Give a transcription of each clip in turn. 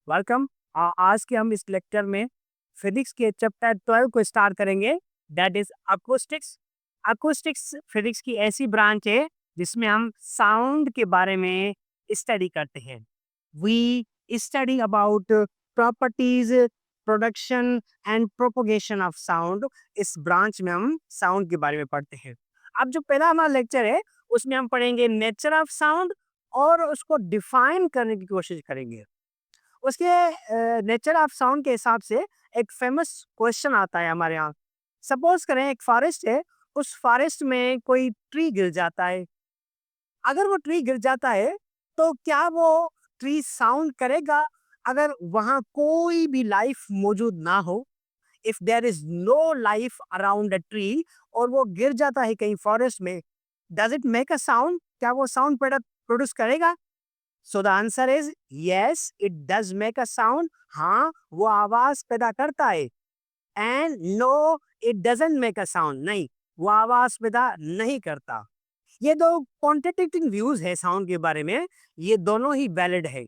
Welcome. आज के हम इस लेक्चर में फिजिक्स के चैप्टर 12 को स्टार्ट करेंगे, that is acoustics. Acoustics physics की ऐसी ब्रांच है जिसमें हम साउंड के बारे में स्टडी करते हैं। We study about properties, production and propagation of sound. इस ब्रांच में हम साउंड के बारे में पढ़ते हैं। अब जो पहला हमारा लेक्चर है उसमें हम पढ़ेंगे नेचर ऑफ साउंड और उसको डिफाइन करने की कोशिश करेंगे। उसके नेचर ऑफ साउंड के हिसाब से एक फेमस क्वेश्चन आता है हमारे यहाँ। सपोज करें एक फॉरेस्ट है, उस फॉरेस्ट में कोई ट्री गिर जाता है। अगर वो ट्री गिर जाता है तो क्या वो ट्री साउंड करेगा? अगर वहां कोई भी लाइफ मौजूद ना हो, if there is no life around the tree और वो गिर जाता है कहीं फॉरेस्ट में, does it make a sound? क्या वो साउंड प्रोड्यूस करेगा? So the answer is yes, it does make a sound. हाँ, वो आवाज पैदा करता है। And no, it doesn't make a sound. नहीं, वो आवाज पैदा नहीं करता। ये दो कॉन्ट्रडिक्टिंग व्यूज है साउंड के बारे में। ये दोनों ही वैलिड है।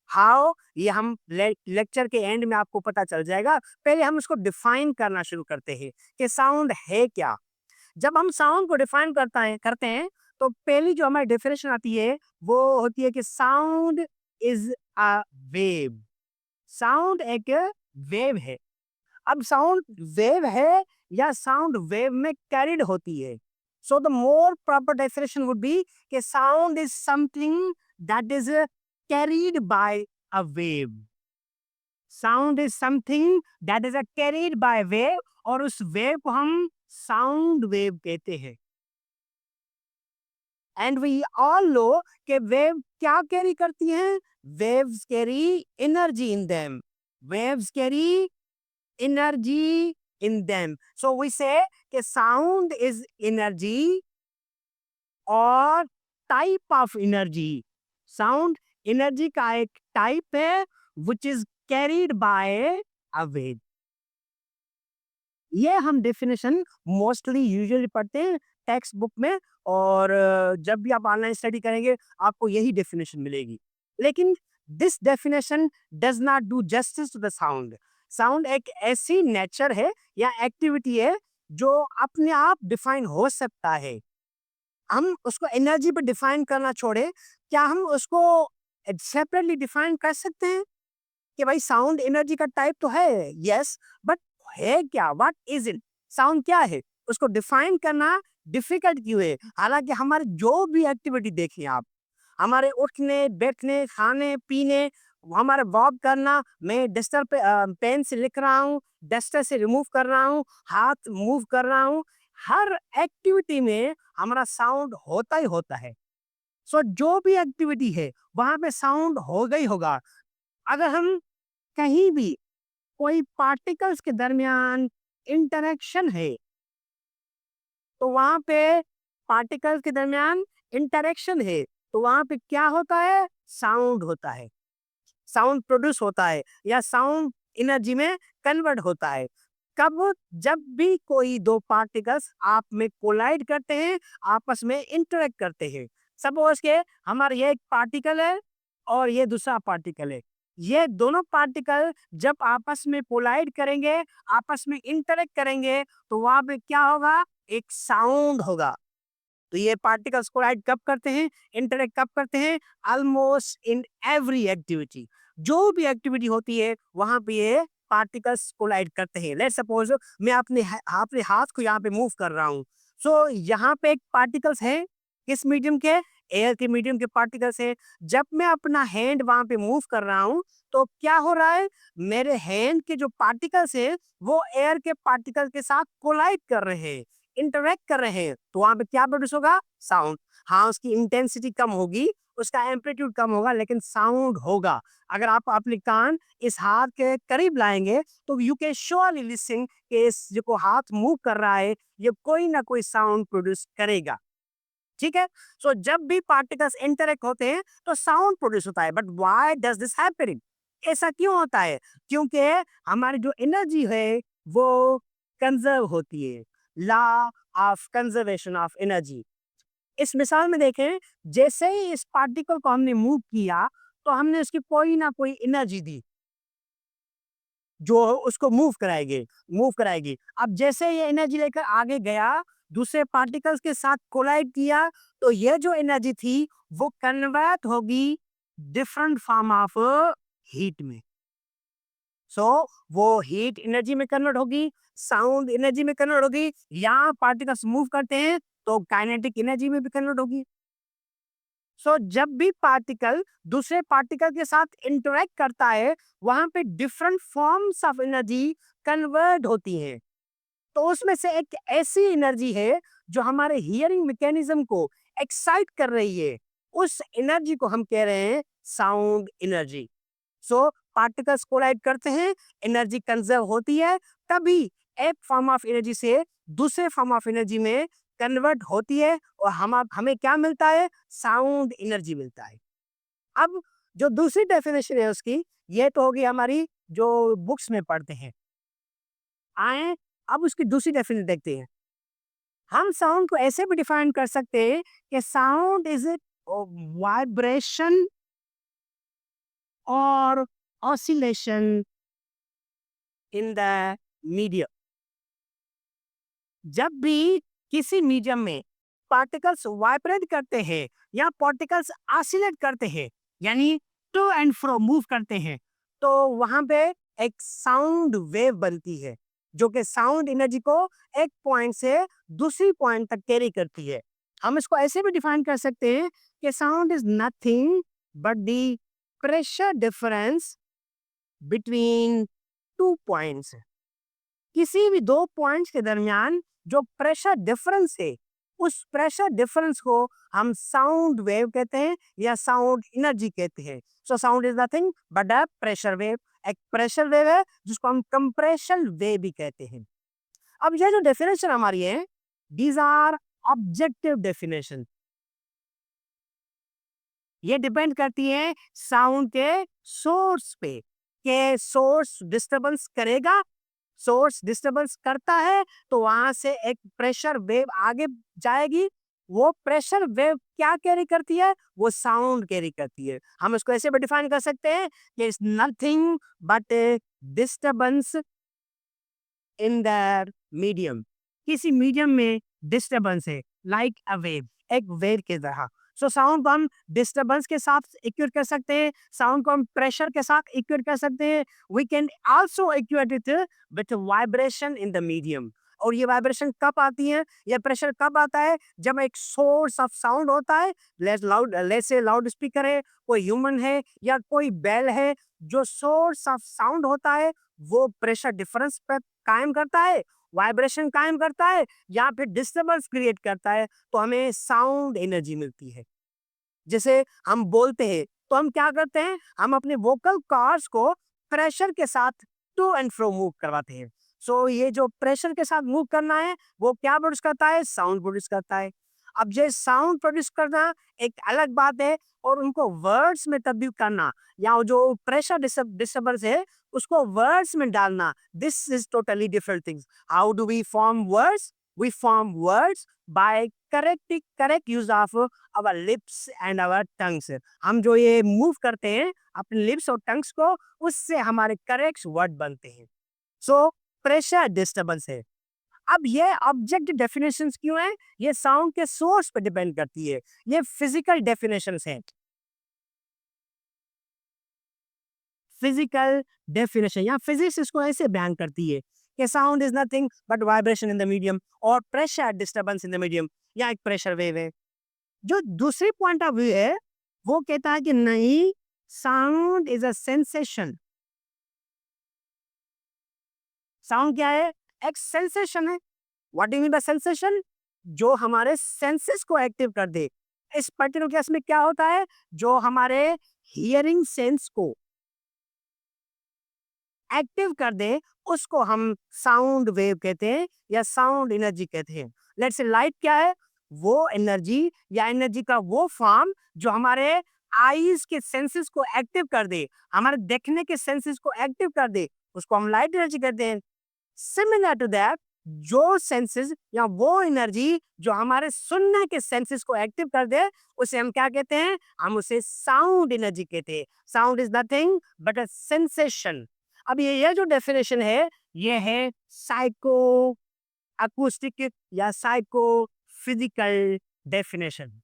हाउ, ये हम लेक्चर के एंड में आपको पता चल जाएगा। पहले हम इसको डिफाइन करना शुरू करते हैं कि साउंड है क्या। जब हम साउंड को डिफाइन करते हैं तो पहली जो हमारी डेफिनेशन आती है वो होती है कि sound is a wave. Sound एक वेव है। अब साउंड वेव है या साउंड वेव में कैरिड होती है। So the more proper definition would be कि sound is something that is carried by a wave. Sound is something that is carried by wave और उस वेव को हम साउंड वेव कहते हैं। एंड वी ऑल नो कि wave क्या carry करती हैं? Waves carry energy in them. Waves carry energy in them. So we say कि sound is energy और type of energy. Sound energy का एक type है which is carried by a wave. ये हम डेफिनेशन मोस्टली यूजुअली पढ़ते हैं text book में, और जब भी आप ऑनलाइन स्टडी करेंगे आपको यही डेफिनेशन मिलेगी। लेकिन this definition does not do justice to the sound. Sound एक ऐसी नेचर है या एक्टिविटी है जो अपने आप डिफाइन हो सकता है। हम उसको एनर्जी पे डिफाइन करना छोड़े, क्या हम उसको सेपरेटली डिफाइन कर सकते हैं कि भाई साउंड एनर्जी का टाइप तो है? यस, बट है क्या? What is it? साउंड क्या है? उसको डिफाइन करना डिफिकल्ट क्यों है? हालांकि हमारे जो भी एक्टिविटी देखिए आप, हमारे उठने बैठने खाने पीने, हमारे वॉक करना, मैं डस्टर पे पेन से लिख रहा हूँ, डस्टर से रिमूव कर रहा हूँ, हाथ मूव कर रहा हूँ, हर एक्टिविटी में हमारा साउंड होता ही होता है। सो जो भी एक्टिविटी है वहां पे साउंड होगा ही होगा। अगर हम कहीं भी कोई पार्टिकल्स के दरमियान इंटरेक्शन है तो वहां पे पार्टिकल्स के दरमियान इंटरेक्शन है तो वहां पे क्या होता है? साउंड होता है। साउंड प्रोड्यूस होता है या साउंड एनर्जी में कन्वर्ट होता है। कब? जब भी कोई दो पार्टिकल्स आप में कोलाइड करते हैं, आपस में इंटरेक्ट करते हैं। सपोज के हमारे ये एक पार्टिकल है और ये दूसरा पार्टिकल है। ये दोनों पार्टिकल जब आपस में कोलाइड करेंगे, आपस में इंटरेक्ट करेंगे, तो वहां पे क्या होगा? एक साउंड होगा। तो ये पार्टिकल्स कोलाइड कब करते हैं, इंटरेक्ट कब करते हैं? Almost in every activity. जो भी एक्टिविटी होती है वहां पे ये पार्टिकल्स कोलाइड करते हैं। लेट्स सपोज मैं अपने हाथ को यहाँ पे मूव कर रहा हूँ। सो यहाँ पे एक पार्टिकल्स है, किस मीडियम के? एयर के मीडियम के पार्टिकल्स है। जब मैं अपना हैंड वहां पे मूव कर रहा हूँ तो क्या हो रहा है? मेरे हैंड के जो पार्टिकल्स है वो एयर के पार्टिकल के साथ कोलाइड कर रहे हैं, इंटरेक्ट कर रहे हैं, तो वहां पे क्या प्रोड्यूस होगा? साउंड। हाँ, उसकी इंटेंसिटी कम होगी, उसका एम्पलीट्यूड कम होगा, लेकिन साउंड होगा। अगर आप अपने कान इस हाथ के करीब लाएंगे तो यू कैन श्योरली लिसन कि इस जो हाथ मूव कर रहा है ये कोई ना कोई साउंड प्रोड्यूस करेगा। ठीक है। सो जब भी पार्टिकल्स इंटरेक्ट होते हैं तो साउंड प्रोड्यूस होता है। But why does this happening? ऐसा क्यों होता है? क्योंकि हमारी जो एनर्जी है वो कंजर्व होती है। Law of conservation of energy. इस मिसाल में देखें, जैसे ही इस पार्टिकल को हमने मूव किया तो हमने उसकी कोई ना कोई एनर्जी दी। जो उसको मूव कराएगी। अब जैसे ये एनर्जी लेकर आगे गया, दूसरे पार्टिकल्स के साथ कोलाइड किया, तो ये जो एनर्जी थी वो कन्वर्ट होगी डिफरेंट फॉर्म ऑफ हीट में। सो वो हीट एनर्जी में कन्वर्ट होगी, साउंड एनर्जी में कन्वर्ट होगी, यहाँ पार्टिकल्स मूव करते हैं तो काइनेटिक एनर्जी में भी कन्वर्ट होगी। जब भी पार्टिकल दूसरे पार्टिकल के साथ इंटरेक्ट करता है, वहां पे different forms of energy convert होती है। तो उसमें से एक ऐसी एनर्जी है जो हमारे हियरिंग मैकेनिज्म को एक्साइट कर रही है, उस एनर्जी को हम कह रहे हैं साउंड एनर्जी। पार्टिकल्स कोलाइड करते हैं, एनर्जी कंजर्व होती है, तभी एक फॉर्म ऑफ एनर्जी से दूसरे फॉर्म ऑफ एनर्जी में कन्वर्ट होती है और हमें क्या मिलता है, साउंड एनर्जी मिलता है। अब जो दूसरी डेफिनेशन है उसकी, ये तो होगी हमारी जो बुक्स में पढ़ते हैं। आए अब उसकी दूसरी डेफिनेशन देखते हैं। हम साउंड को ऐसे भी डिफाइन कर सकते हैं कि साउंड इज ए वाइब्रेशन और ऑसिलेशन इन द मीडियम। जब भी किसी मीडियम में पार्टिकल्स वाइब्रेट करते हैं या पार्टिकल्स ऑसिलेट करते हैं, यानी टू एंड फ्रो मूव करते हैं, तो वहां पे एक साउंड वेव बनती है जो कि साउंड एनर्जी को एक पॉइंट से दूसरी पॉइंट तक कैरी करती है। हम इसको ऐसे भी डिफाइन कर सकते हैं कि sound is nothing but the pressure difference between two points. किसी भी दो पॉइंट्स के दरमियान जो प्रेशर डिफरेंस है, उस प्रेशर डिफरेंस को हम साउंड वेव कहते हैं या साउंड एनर्जी कहते हैं। Sound is nothing but a pressure wave. एक प्रेशर वेव है जिसको हम कंप्रेशन वेव भी कहते हैं। अब ये जो डेफिनेशन हमारी है, दीज आर ऑब्जेक्टिव डेफिनेशन। ये डिपेंड करती है साउंड के सोर्स पे, के सोर्स डिस्टरबेंस करेगा, सोर्स डिस्टरबेंस करता है तो वहां से एक प्रेशर वेव आगे जाएगी। वो प्रेशर वेव क्या कैरी करती है, वो साउंड कैरी करती है। हम इसको ऐसे भी डिफाइन कर सकते हैं कि it's nothing but disturbance in the medium. किसी मीडियम में डिस्टरबेंस है, लाइक अ वेव, एक वेव की तरह। साउंड को हम डिस्टरबेंस के साथ इक्वेट कर सकते हैं, साउंड को हम प्रेशर के साथ इक्वेट कर सकते हैं। We can also equate it with vibration in the medium. और ये वाइब्रेशन कब आती है, ये प्रेशर कब आता है, जब एक सोर्स ऑफ साउंड होता है, लाउड स्पीकर है, कोई ह्यूमन है या कोई बेल है, जो सोर्स ऑफ साउंड होता है वो प्रेशर डिफरेंस पर कायम करता है, वाइब्रेशन कायम करता है या फिर डिस्टरबेंस क्रिएट करता है, तो हमें साउंड एनर्जी मिलती है। जैसे हम बोलते हैं तो हम क्या करते हैं, हम अपने वोकल कॉर्ड्स को प्रेशर के साथ टू एंड फ्रो मूव करवाते हैं। ये जो प्रेशर के साथ मूव करना है वो क्या प्रोड्यूस करता है, साउंड प्रोड्यूस करता है। अब ये साउंड प्रोड्यूस करना एक अलग बात है, और उनको वर्ड्स में तब्दील करना या जो प्रेशर डिस्टर्बेंस है उसको वर्ड्स में डालना, this is totally different things. How do we form words? We form words by correct use of our lips and our tongues. हम जो ये मूव करते हैं अपने लिप्स और टंग्स को, उससे हमारे करेक्ट वर्ड बनते हैं। प्रेशर डिस्टर्बेंस है। अब ये ऑब्जेक्ट डेफिनेशंस क्यों है, ये साउंड के सोर्स पर डिपेंड करती है, ये फिजिकल डेफिनेशंस हैं। फिजिकल डेफिनेशन या फिजिक्स इसको ऐसे बयान करती है कि sound is nothing but vibration in the medium और pressure disturbance in the medium, या एक प्रेशर वेव है। जो दूसरी पॉइंट ऑफ व्यू है वो कहता है कि नहीं, sound is a sensation. Sound क्या है, एक सेंसेशन है। What do mean by sensation? जो हमारे सेंसेस को एक्टिव कर दे। इस पर्टिकुलर केस में क्या होता है, जो हमारे हियरिंग सेंस को एक्टिव कर दे उसको हम साउंड वेव कहते हैं या साउंड एनर्जी कहते हैं। लेट्स से लाइट क्या है, वो एनर्जी या एनर्जी का वो फॉर्म जो हमारे आईज के सेंसेस को एक्टिव कर दे, हमारे देखने के सेंसेस को एक्टिव कर दे, उसको हम लाइट एनर्जी कहते हैं। सिमिलर टू दैट, जो सेंसेस या वो एनर्जी जो हमारे सुनने के सेंसेस को एक्टिव कर दे, उसे हम क्या कहते हैं, हम उसे साउंड एनर्जी कहते हैं। Sound is nothing but a sensation. अब ये जो डेफिनेशन है, ये है साइको अकूस्टिक या साइको फिजिकल डेफिनेशन।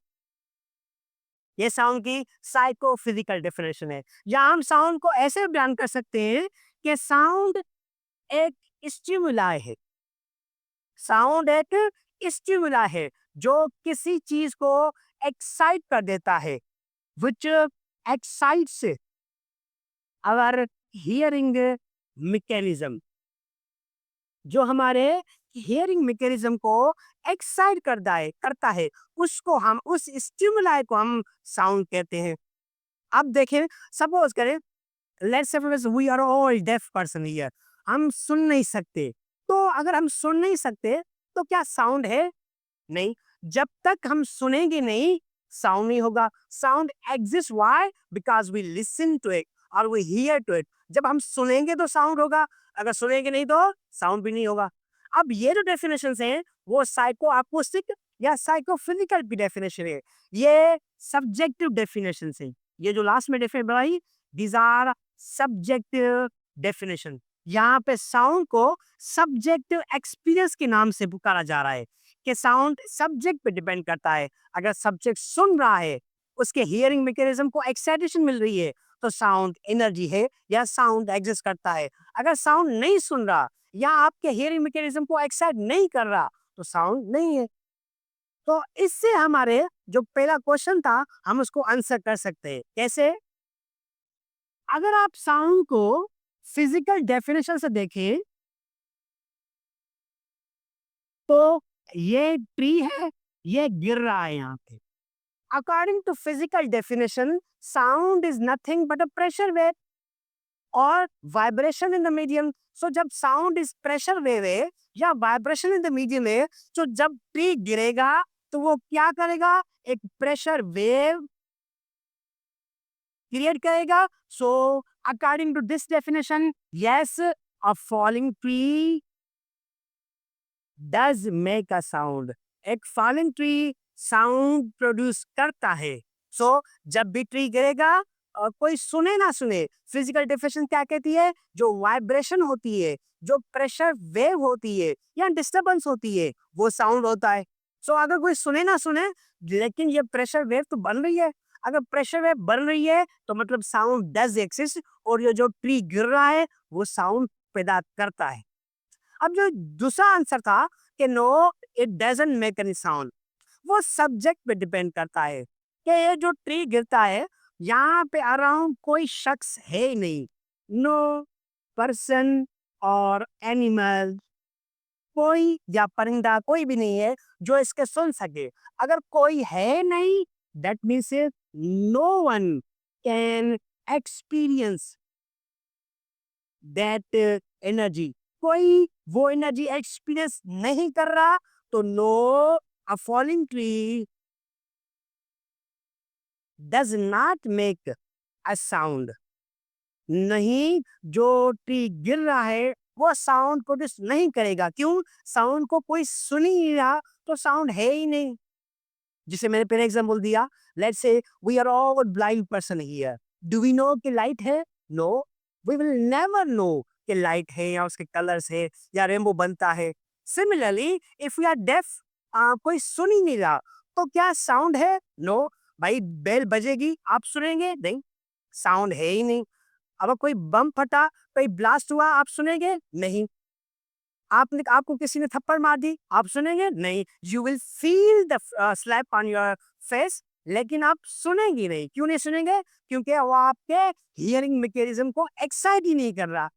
ये साउंड की साइको फिजिकल डेफिनेशन है। या हम साउंड को ऐसे बयान कर सकते हैं कि साउंड एक स्टिमुलाई है। साउंड एक स्टिमुला है जो किसी चीज को एक्साइट कर देता है, which excites our hearing mechanism, जो हमारे हियरिंग मैकेनिज्म को एक्साइट करता है, उसको हम उस स्टिमुलाई को हम साउंड कहते हैं। अब देखें, सपोज करें, let's suppose we are all deaf person here, हम सुन नहीं सकते। तो अगर हम सुन नहीं सकते तो क्या साउंड है? नहीं। जब तक हम सुनेंगे नहीं, साउंड नहीं होगा। Sound exist why? Because we listen to it और वी हियर टू इट। जब हम सुनेंगे तो साउंड होगा, अगर सुनेंगे नहीं तो साउंड भी नहीं होगा। अब ये जो डेफिनेशन हैं वो साइको अकूस्टिक या साइकोफिजिकल भी डेफिनेशन है। ये सब्जेक्टिव डेफिनेशन है। ये जो लास्ट में डेफिनेशन बनाई, दीज आर सब्जेक्टिव डेफिनेशन। यहाँ पे साउंड को सब्जेक्टिव एक्सपीरियंस के नाम से पुकारा जा रहा है कि साउंड सब्जेक्ट पे डिपेंड करता है। अगर सब्जेक्ट सुन रहा है, उसके हियरिंग मैकेनिज्म को एक्साइटेशन मिल रही है, तो साउंड एनर्जी है या साउंड एग्जिस्ट करता है। अगर साउंड नहीं सुन रहा या आपके हियरिंग मैकेनिज्म को एक्साइट नहीं कर रहा, तो साउंड नहीं है। तो इससे हमारे जो पहला क्वेश्चन था, हम उसको आंसर कर सकते हैं। कैसे? अगर आप साउंड को फिजिकल डेफिनेशन से देखें, तो ये ट्री है, ये गिर रहा है यहाँ पे। According to physical definition, sound is nothing but a pressure wave और vibration in the medium. So जब साउंड इज प्रेशर वेव है या वाइब्रेशन इन द मीडियम है, तो जब ट्री गिरेगा तो वो क्या करेगा? एक प्रेशर वेव क्रिएट करेगा। So according to this definition, yes, a falling tree does make a sound. एक फॉलिंग ट्री साउंड प्रोड्यूस करता है। सो जब भी ट्री गिरेगा, कोई सुने ना सुने, फिजिकल डेफिनेशन क्या कहती है? जो वाइब्रेशन होती है, जो प्रेशर वेव होती है या डिस्टरबेंस होती है, वो साउंड होता है। सो अगर कोई सुने ना सुने, लेकिन ये प्रेशर वेव तो बन रही है। अगर प्रेशर वेव बन रही है तो मतलब साउंड डज एक्सिस्ट, और ये जो ट्री गिर रहा है वो साउंड पैदा करता है। अब जो दूसरा आंसर था कि no, it doesn't make any sound, वो सब्जेक्ट पे डिपेंड करता है कि ये जो ट्री गिरता है, यहाँ पे अराउंड कोई शख्स है ही नहीं। नो पर्सन और एनिमल, कोई या परिंदा कोई भी नहीं है जो इसके सुन सके। अगर कोई है नहीं, that means no one can experience that energy. कोई वो एनर्जी एक्सपीरियंस नहीं कर रहा, तो no, a falling tree does not make a sound. नहीं, जो ट्री गिर रहा है वो साउंड प्रोड्यूस नहीं करेगा। क्यों? साउंड को कोई सुन ही नहीं रहा, तो साउंड है ही नहीं। जिसे मैंने पहले एग्जांपल दिया, let's say we are all blind person here, do we know कि लाइट है? No, we will never know कि लाइट है या उसके कलर्स है या रेनबो बनता है। Similarly if we are deaf, कोई सुन ही नहीं रहा, तो क्या साउंड है? नो। भाई बेल बजेगी, आप सुनेंगे? नहीं, साउंड है ही नहीं। अगर कोई बम फटा, कोई ब्लास्ट हुआ, आप सुनेंगे? नहीं। आपने आपको किसी ने थप्पड़ मार दी, आप सुनेंगे? नहीं। You will feel the slap on your face, लेकिन आप सुनेंगे नहीं। क्यों नहीं सुनेंगे? क्योंकि वो आपके हियरिंग मैकेनिज्म को एक्साइट ही नहीं कर रहा,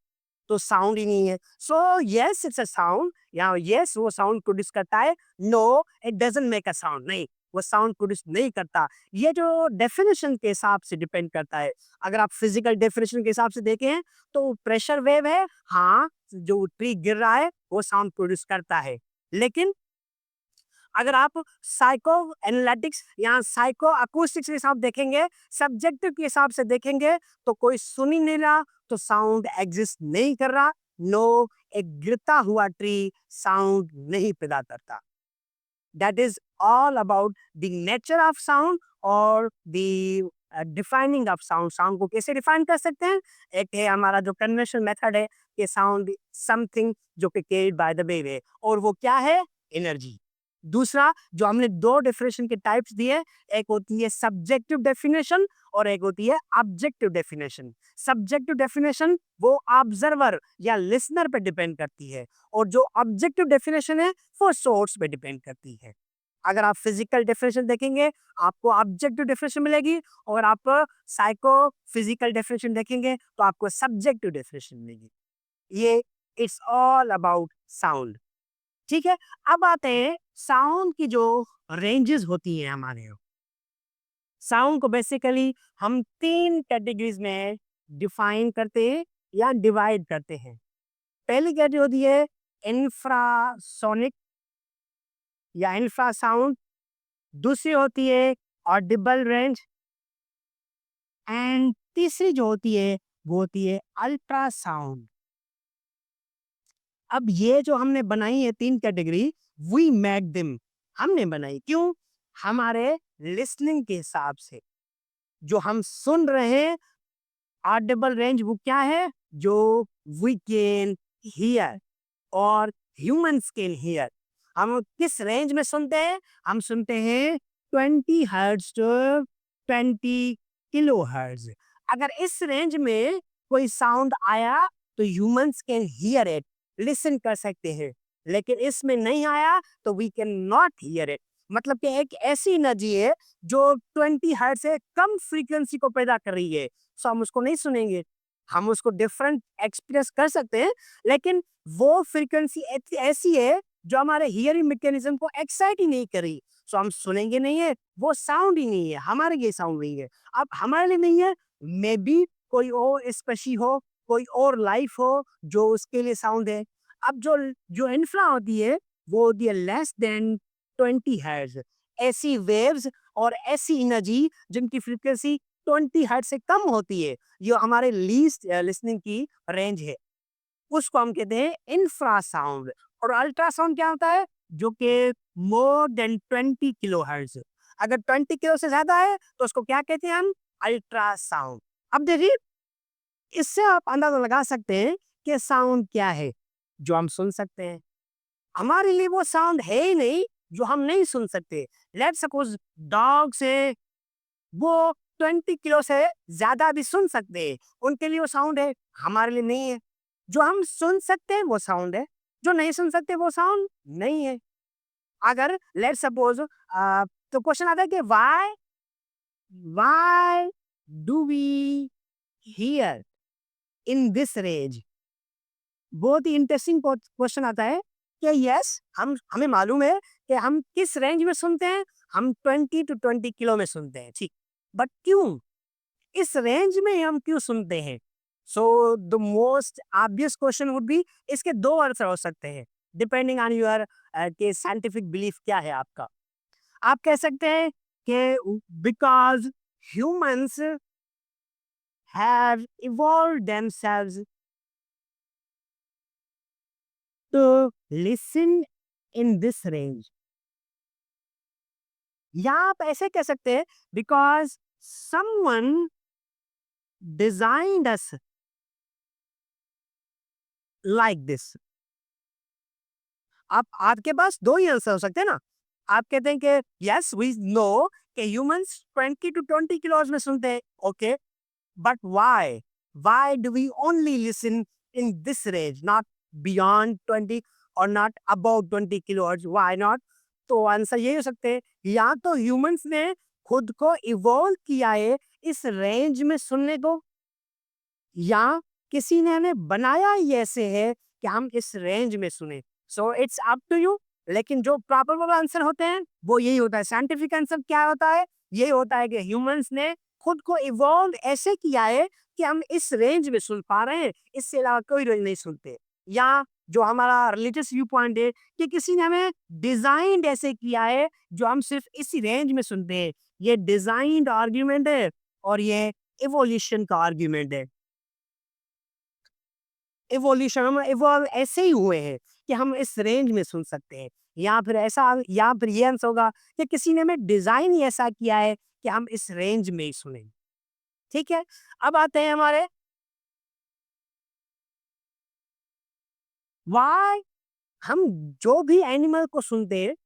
तो साउंड ही नहीं है। So yes, it's a sound, या यस वो साउंड प्रोड्यूस करता है। No, it doesn't make a sound. नहीं, वो साउंड प्रोड्यूस नहीं करता। ये जो डेफिनेशन के हिसाब से डिपेंड करता है। अगर आप फिजिकल डेफिनेशन के हिसाब से देखें, तो प्रेशर वेव है, हाँ, जो ट्री गिर रहा है वो साउंड प्रोड्यूस करता है। लेकिन अगर आप साइको एनालिटिक्स या साइको अकूस्टिक्स के हिसाब देखेंगे, सब्जेक्टिव के हिसाब से देखेंगे, तो कोई सुन ही नहीं रहा, तो साउंड एग्जिस्ट नहीं कर रहा। नो, एक गिरता हुआ ट्री साउंड नहीं पैदा करता। That is all about the nature of sound और the defining of sound, sound को कैसे डिफाइन कर सकते हैं? एक है हमारा जो कन्वेंशनल मेथड है कि साउंड समथिंग जो कि कैरिड बाय द वेव है, और वो क्या है? एनर्जी। दूसरा जो हमने दो डेफिनेशन के टाइप्स दिए, एक होती है सब्जेक्टिव डेफिनेशन और एक होती है ऑब्जेक्टिव डेफिनेशन। सब्जेक्टिव डेफिनेशन वो ऑब्जर्वर या लिसनर पे डिपेंड करती है, और जो ऑब्जेक्टिव डेफिनेशन है वो सोर्स पे डिपेंड करती है। अगर आप फिजिकल डेफिनेशन देखेंगे आपको ऑब्जेक्टिव डेफिनेशन मिलेगी, और आप साइको फिजिकल डेफिनेशन देखेंगे तो आपको सब्जेक्टिव डेफिनेशन मिलेगी। ये इट्स ऑल अबाउट साउंड। ठीक है, अब आते हैं साउंड की जो रेंजेस होती है हमारे यहाँ। साउंड को बेसिकली हम तीन कैटेगरीज में डिफाइन करते हैं या डिवाइड करते हैं। पहली कैटेगरी होती है इंफ्रासोनिक या इंफ्रासाउंड, दूसरी होती है ऑडिबल रेंज, एंड तीसरी जो होती है वो होती है अल्ट्रासाउंड। अब ये जो हमने बनाई है तीन कैटेगरी, वी मेक देम, हमने बनाई क्यों? हमारे लिसनिंग के हिसाब से जो हम सुन रहे हैं। ऑडिबल रेंज वो क्या है? जो वी कैन हियर और ह्यूमंस कैन हियर। हम किस रेंज में सुनते हैं? हम सुनते हैं 20 हर्ट्ज टू 20 किलो हर्ट्ज। अगर इस रेंज में कोई साउंड आया तो humans can hear it, listen कर सकते हैं, लेकिन इसमें नहीं आया तो we can not hear it. मतलब कि एक ऐसी एनर्जी है जो 20 हर्ट्ज से कम फ्रीक्वेंसी को पैदा कर रही है, सो हम उसको नहीं सुनेंगे। हम उसको डिफरेंट एक्सपीरियंस कर सकते हैं, लेकिन वो फ्रीक्वेंसी ऐसी है जो हमारे हियरिंग मैकेनिज्म को एक्साइट ही नहीं करी, सो हम सुनेंगे नहीं है, वो साउंड ही नहीं है, हमारे लिए साउंड नहीं है। अब हमारे लिए नहीं है, मे बी कोई और स्पेशी हो, कोई और लाइफ हो जो उसके लिए साउंड है। अब जो जो इंफ्रा होती है वो होती है लेस देन 20 हर्ट्ज। ऐसी वेव्स और ऐसी एनर्जी जिनकी फ्रीक्वेंसी 20 हर्ट्ज से कम होती है, जो हमारे लीस्ट लिसनिंग की रेंज है, उसको हम कहते हैं इंफ्रासाउंड। और अल्ट्रासाउंड क्या होता है? जो कि मोर देन 20 किलो हर्ट्ज। अगर 20 किलो से ज्यादा है तो उसको क्या कहते हैं हम? अल्ट्रासाउंड। अब देखिए, इससे आप अंदाजा लगा सकते हैं कि साउंड क्या है जो हम सुन सकते हैं। हमारे लिए वो साउंड है ही नहीं जो हम नहीं सुन सकते। लेट्स सपोज डॉग से वो 20 किलो से ज्यादा भी सुन सकते हैं, उनके लिए वो साउंड है, हमारे लिए नहीं है। जो हम सुन सकते हैं वो साउंड है, जो नहीं सुन सकते वो साउंड नहीं है। अगर लेट्स सपोज तो क्वेश्चन आता है कि why do we hear in this range. बहुत ही इंटरेस्टिंग क्वेश्चन आता है कि यस, हम हमें मालूम है कि हम किस रेंज में सुनते हैं, हम 20 to 20 किलो में सुनते हैं, ठीक, बट क्यों? इस रेंज में हम क्यों सुनते हैं? So the most obvious question would be, इसके दो आंसर हो सकते हैं डिपेंडिंग ऑन योर के साइंटिफिक बिलीफ क्या है आपका। आप कह सकते हैं कि because humans have evolve themselves to listen in this range, या आप ऐसे कह सकते हैं because someone designed us like this. आप आपके पास दो ही आंसर हो सकते हैं ना। आप कहते हैं कि यस वी नो कि ह्यूमंस 20 to 20 किलोज में सुनते हैं, okay, but why do we only listen in this range, not beyond 20 और not about 20 kilohertz, why not? तो आंसर ये हो सकते हैं, या तो ह्यूमंस ने खुद को इवॉल्व किया है इस रेंज में सुनने को, या किसी ने हमें बनाया ही ऐसे है कि हम इस रेंज में सुने। So it's up to you. लेकिन जो प्रॉपर वाला आंसर होते हैं वो यही होता है। साइंटिफिक आंसर क्या होता है? यही होता है कि ह्यूमंस ने खुद को इवॉल्व ऐसे किया है कि हम इस रेंज में सुन पा रहे हैं, इससे अलावा कोई रेंज नहीं सुनते। या जो हमारा रिलीजियस व्यू पॉइंट है कि किसी ने हमें डिजाइंड ऐसे किया है जो हम सिर्फ इसी रेंज में सुनते हैं, ये डिजाइंड आर्ग्यूमेंट है और ये इवोल्यूशन का आर्ग्यूमेंट है। इवोल्यूशन, हम इवॉल्व ऐसे ही हुए हैं कि हम इस रेंज में सुन सकते हैं। या फिर ऐसा, या फिर ये आंसर होगा कि किसी ने हमें डिजाइन ही ऐसा किया है कि हम इस रेंज में ही सुने। ठीक है? अब आते हैं हमारे व्हाई हम जो भी एनिमल को सुनते हैं,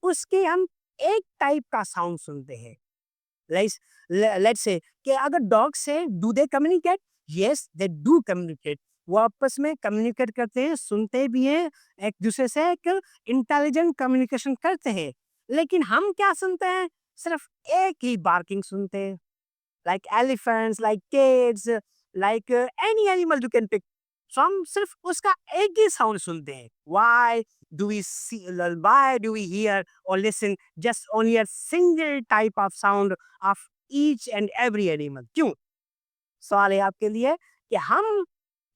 उसके हम एक टाइप का साउंड सुनते हैं। लाइस लेट्स से कि अगर डॉग से do they communicate? Yes, they do communicate. वो आपस में कम्युनिकेट करते हैं, सुनते भी हैं, एक-दूसरे से एक इंटेलिजेंट कम्युनिकेशन करते हैं। लेकिन हम क्या सुनते हैं? सिर्फ एक ही बार्किंग सुनते हैं। like elephants, like kids, like any animal you can pick. So हम सिर्फ उसका एक ही साउंड सुनते हैं. Why do we see? Why do we hear or listen just only a single type of sound of each and every animal? क्यों? सवाल है आपके लिए कि हम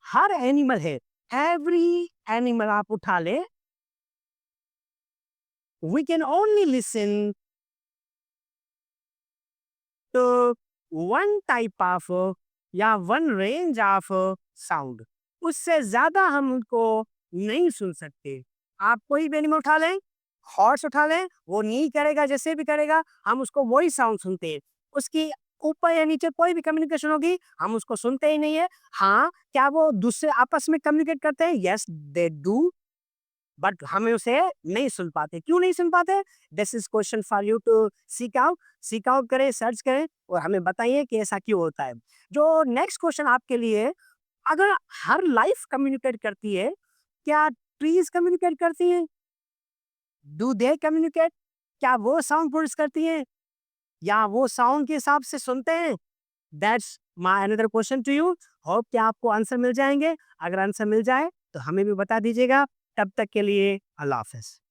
हर एनिमल है, every animal आप उठा ले, we can only listen तो वन टाइप ऑफ या वन रेंज ऑफ साउंड, उससे ज्यादा हम उनको नहीं सुन सकते। आप कोई भी एनिमल उठा लें, हॉर्स उठा लें, वो नहीं करेगा, जैसे भी करेगा हम उसको वही साउंड सुनते हैं। उसकी ऊपर या नीचे कोई भी कम्युनिकेशन होगी हम उसको सुनते ही नहीं है। हाँ, क्या वो दूसरे आपस में कम्युनिकेट करते हैं? यस दे डू, बट हमें उसे नहीं सुन पाते। क्यों नहीं सुन पाते? This is question for you to seek out करें, सर्च करें और हमें बताइए कि ऐसा क्यों होता है। जो नेक्स्ट क्वेश्चन आपके लिए, अगर हर लाइफ कम्युनिकेट करती है, क्या ट्रीज कम्युनिकेट करती हैं? Do they communicate? क्या वो साउंड प्रोड्यूस करती हैं या वो साउंड के हिसाब से सुनते हैं? That's my another question to you. Hope कि आपको आंसर मिल जाएंगे। अगर आंसर मिल जाए तो हमें भी बता दीजिएगा। तब तक के लिए अल्लाह हाफ़िज़।